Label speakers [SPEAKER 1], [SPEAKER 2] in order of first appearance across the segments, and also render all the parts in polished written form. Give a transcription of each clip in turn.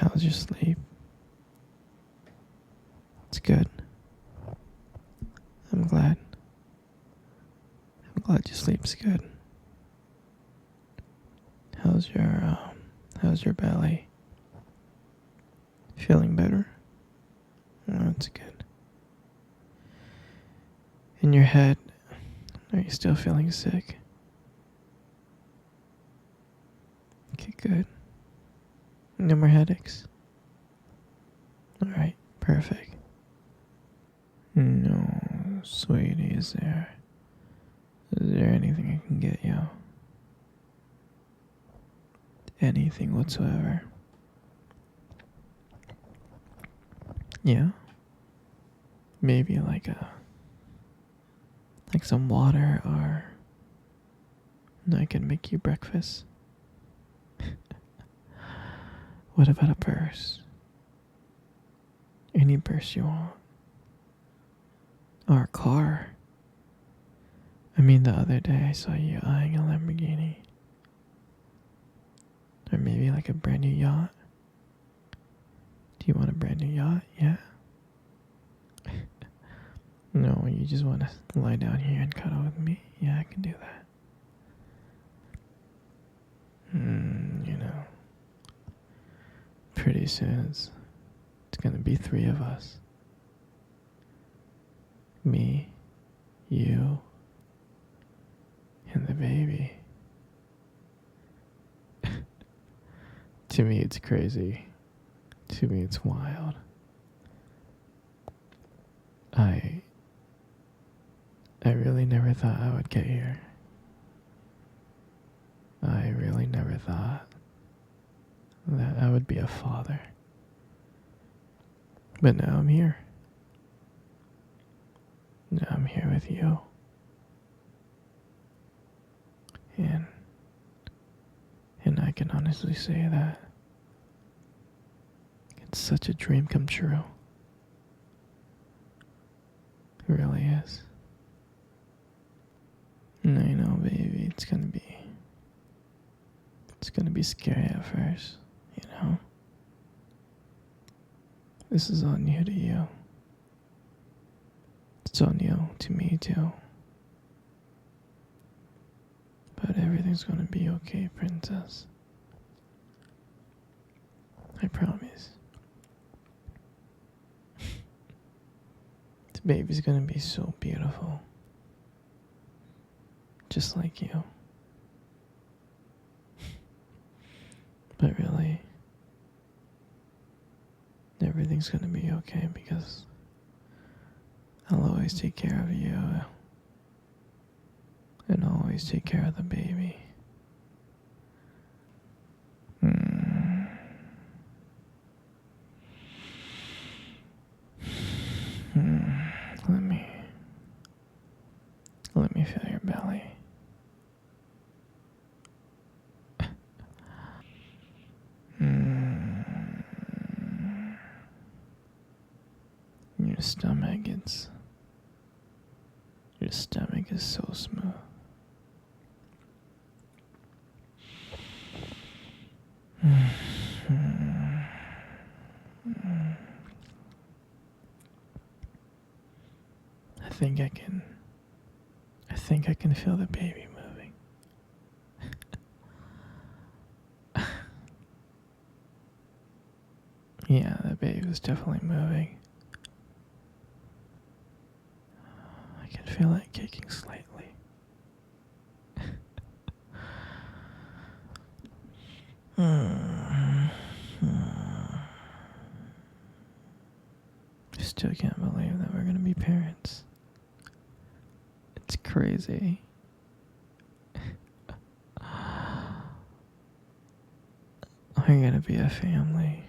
[SPEAKER 1] How's your sleep? It's good. I'm glad. I'm glad your sleep's good. How's your belly? Feeling better? Oh, that's good. In your head, are you still feeling sick? Okay, good. No more headaches? Alright, perfect. No, sweetie, is there anything I can get you? Anything whatsoever? Yeah? Maybe like some water, or I can make you breakfast. What about a purse? Any purse you want. Or a car. I mean, the other day I saw you eyeing a Lamborghini. Or maybe like a brand new yacht. Do you want a brand new yacht? Yeah? No, you just want to lie down here and cuddle with me? Yeah, I can do that. You know, pretty soon it's gonna be 3 of us. Me, you, and the baby. To me, it's crazy. To me, it's wild. I really never thought I would get here. I really never thought that I would be a father. But now I'm here. Now I'm here with you. And I can honestly say that it's such a dream come true. It really is. And I know, baby, it's gonna be scary at first, you know? This is all new to you. It's all new to me too. But everything's gonna be okay, princess. I promise. This baby's gonna be so beautiful. Just like you. But really, everything's gonna be okay because I'll always take care of you. And I'll always take care of the baby. Let me feel your belly. Your stomach is so smooth. I think I can feel the baby moving. Yeah, the baby was definitely moving. I can feel it kicking slightly. I still can't believe that we're gonna be parents. It's crazy. We're gonna be a family.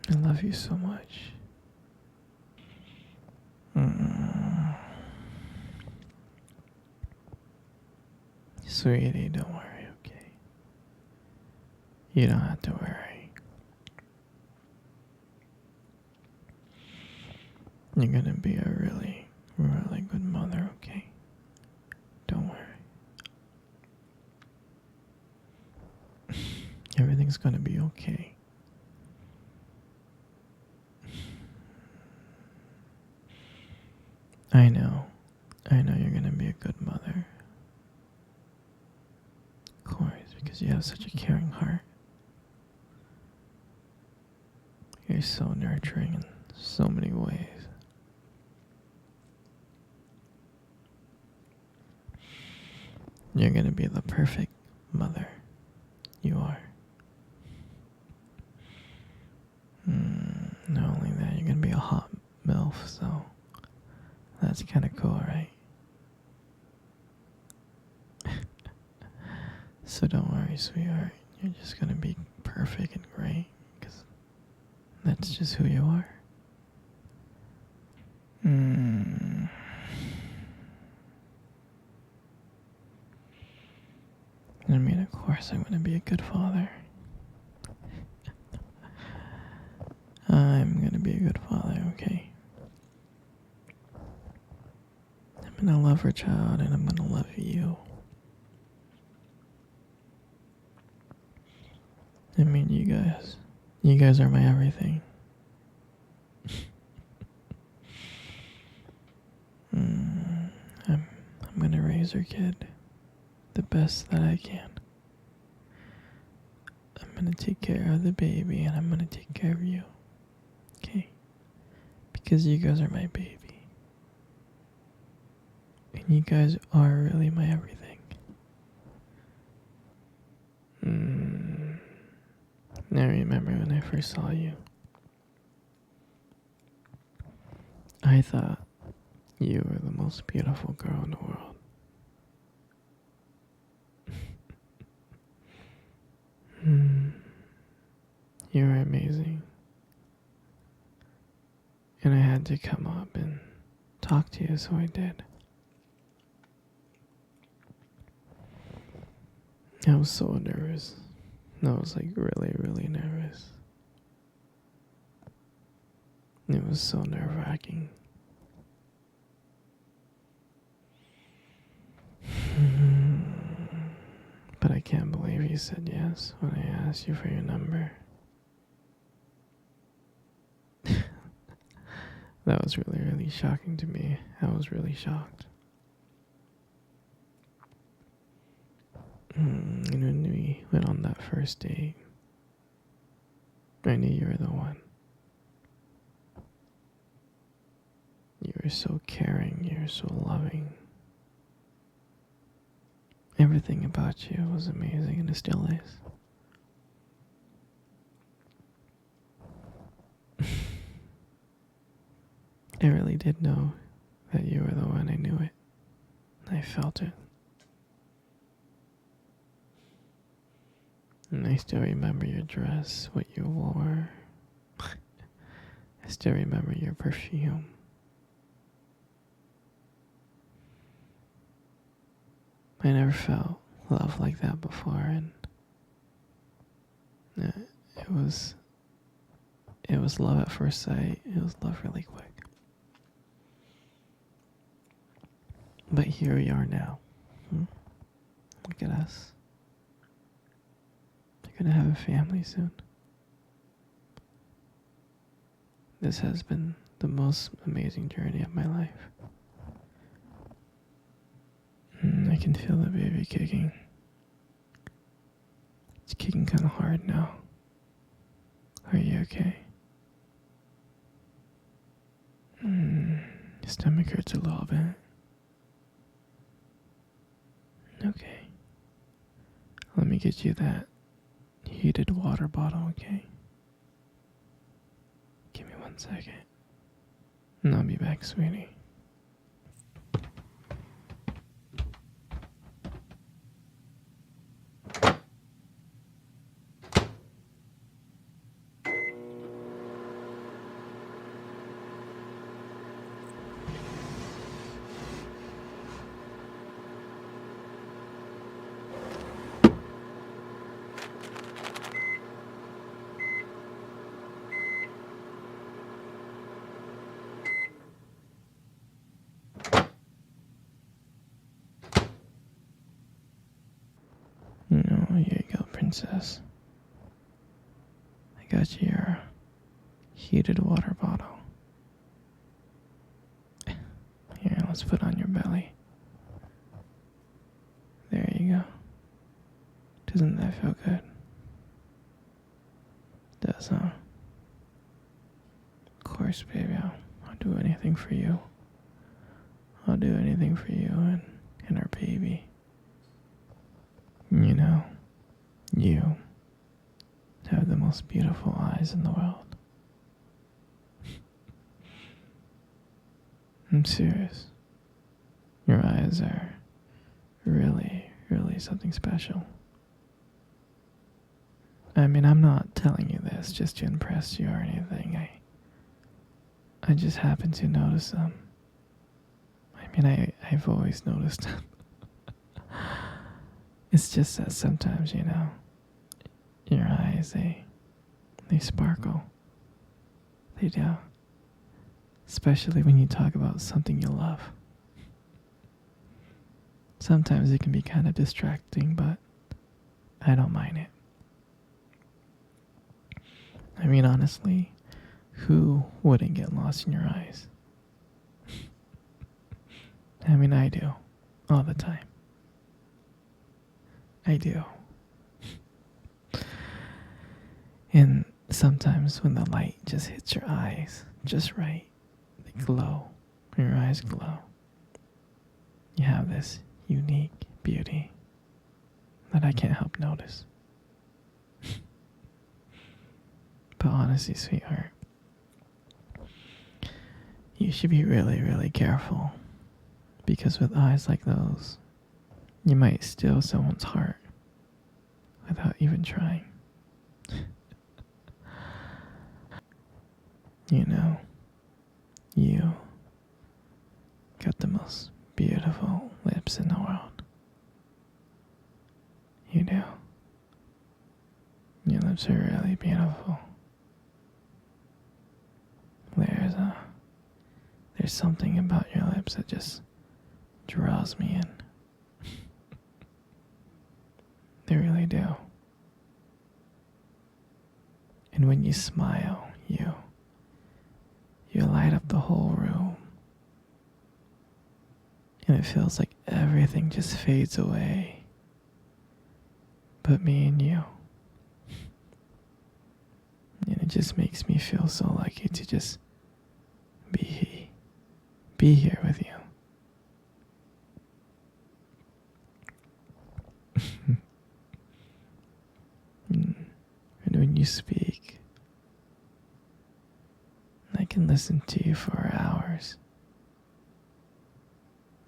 [SPEAKER 1] I love you so much. Sweetie, don't worry, okay? You don't have to worry. You're gonna be a really, really good mother, okay? Don't worry. everything's gonna be okay. I know. I know you're gonna be a good mother. Of course, because you have such a caring heart. You're so nurturing in so many ways. You're gonna be the perfect mother. You are. Not only that, you're gonna be a hot MILF, so that's kind of cool, right? So don't worry, sweetheart. You're just gonna be perfect and great, because that's just who you are. I mean, of course, I'm gonna be a good father. I'm gonna be a good father, okay? I'm gonna love her child, and I'm gonna love you. I mean, you guys are my everything. I'm gonna raise her kid the best that I can. I'm gonna take care of the baby, and I'm gonna take care of you. Okay? Because you guys are my baby. And you guys are really my everything. I remember when I first saw you. I thought you were the most beautiful girl in the world. You were amazing. And I had to come up and talk to you, so I did. I was so nervous. I was like really, really nervous. It was so nerve-wracking. But I can't believe you said yes when I asked you for your number. That was really, really shocking to me. I was really shocked. And when we went on that first date, I knew you were the one. You were so caring, you were so loving. Everything about you was amazing, and it still is. I really did know that you were the one. I knew it. I felt it. And I still remember your dress, what you wore. I still remember your perfume. I never felt love like that before, and it was love at first sight. It was love really quick. But here we are now. Look at us. You're gonna have a family soon. This has been the most amazing journey of my life. I can feel the baby kicking. It's kicking kind of hard now. Are you okay? Your stomach hurts a little bit. Okay. Let me get you that heated water bottle, okay? Give me 1 second. And I'll be back, sweetie. No, here you go, princess. fetch your heated water bottle. Here, let's put on your belly. There you go. Doesn't that feel good? Does, huh? Of course, baby. I'll do anything for you. I'll do anything for you and our baby. You know, you have the most beautiful eyes in the world. I'm serious. Your eyes are really, really something special. I mean, I'm not telling you this just to impress you or anything. I just happen to notice them. I mean, I've always noticed them. It's just that sometimes, you know, your eyes, they sparkle. They do. Especially when you talk about something you love. Sometimes it can be kind of distracting, but I don't mind it. I mean, honestly, who wouldn't get lost in your eyes? I mean, I do. All the time. I do. And sometimes when the light just hits your eyes just right, they glow. Your eyes glow. You have this unique beauty that I can't help notice. But honestly, sweetheart, you should be really, really careful. Because with eyes like those, you might steal someone's heart without even trying. You know, you got the most beautiful lips in the world. You do. Your lips are really beautiful. There's something about your lips that just draws me in. They really do. And when you smile, you light up the whole room. And it feels like everything just fades away. But me and you. And it just makes me feel so lucky to just be here with you. And when you speak, I can listen to you for hours.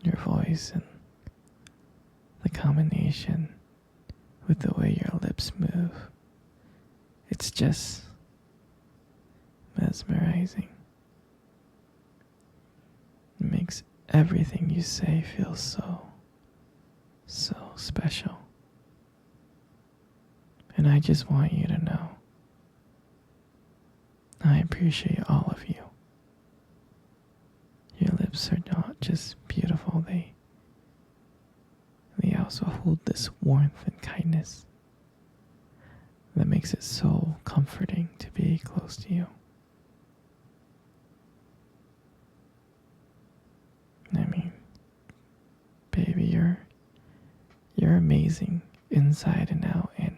[SPEAKER 1] Your voice and the combination with the way your lips move. It's just mesmerizing. It makes everything you say feel so special. And I just want you to know I appreciate all of you. Your lips are not just beautiful, they also hold this warmth and kindness that makes it so comforting to be close to you. I mean, baby, you're amazing inside and out, and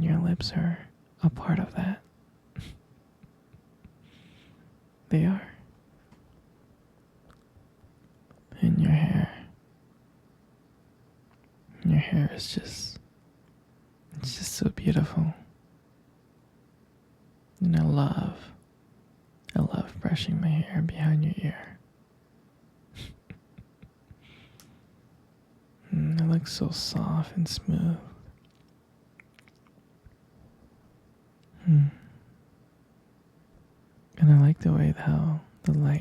[SPEAKER 1] your lips are a part of that. They are. And your hair is just, it's just so beautiful. And I love brushing my hair behind your ear. And it looks so soft and smooth. And I like the way how the light